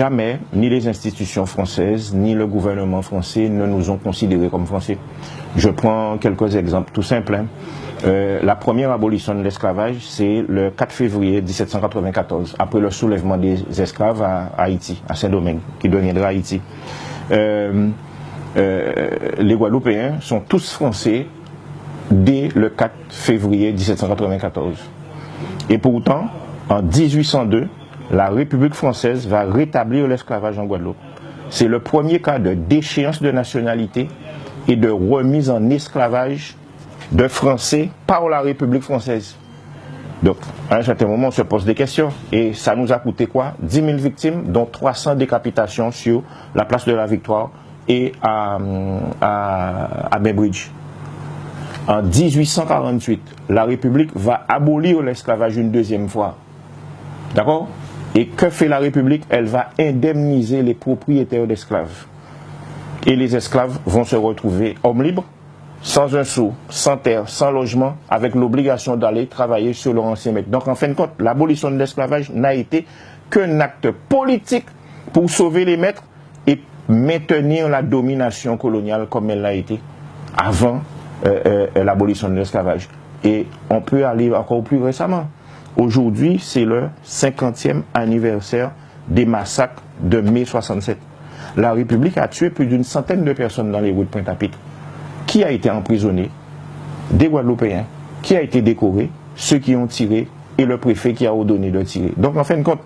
jamais, ni les institutions françaises, ni le gouvernement français ne nous ont considérés comme Français. Je prends quelques exemples tout simples. La première abolition de l'esclavage, c'est le 4 février 1794, après le soulèvement des esclaves à Haïti, à Saint-Domingue, qui deviendra Haïti. Les Guadeloupéens sont tous français dès le 4 février 1794. Et pourtant, en 1802, la République française va rétablir l'esclavage en Guadeloupe. C'est le premier cas de déchéance de nationalité et de remise en esclavage de Français par la République française. Donc, à un certain moment, on se pose des questions. Et ça nous a coûté quoi? 10 000 victimes, dont 300 décapitations sur la place de la Victoire et à Bainbridge. En 1848, la République va abolir l'esclavage une deuxième fois. D'accord? Et que fait la République? Elle va indemniser les propriétaires d'esclaves. Et les esclaves vont se retrouver hommes libres, sans un sou, sans terre, sans logement, avec l'obligation d'aller travailler sur leur ancien maître. Donc en fin de compte, l'abolition de l'esclavage n'a été qu'un acte politique pour sauver les maîtres et maintenir la domination coloniale comme elle l'a été avant l'abolition de l'esclavage. Et on peut aller encore plus récemment. Aujourd'hui, c'est le 50e anniversaire des massacres de mai 67. La République a tué plus d'une centaine de personnes dans les rues de Pointe-à-Pitre. Qui a été emprisonné? Des Guadeloupéens. Qui a été décoré? Ceux qui ont tiré et le préfet qui a ordonné de tirer. Donc en fin de compte,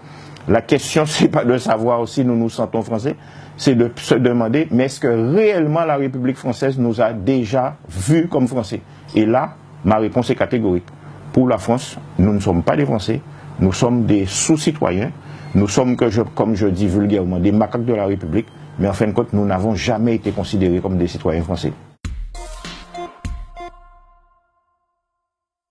la question, c'est pas de savoir si nous nous sentons français, c'est de se demander, mais est-ce que réellement la République française nous a déjà vus comme français? Et là, ma réponse est catégorique. Pour la France, nous ne sommes pas des Français, nous sommes des sous-citoyens, nous sommes, comme je dis vulgairement, des macaques de la République, mais en fin de compte, nous n'avons jamais été considérés comme des citoyens français.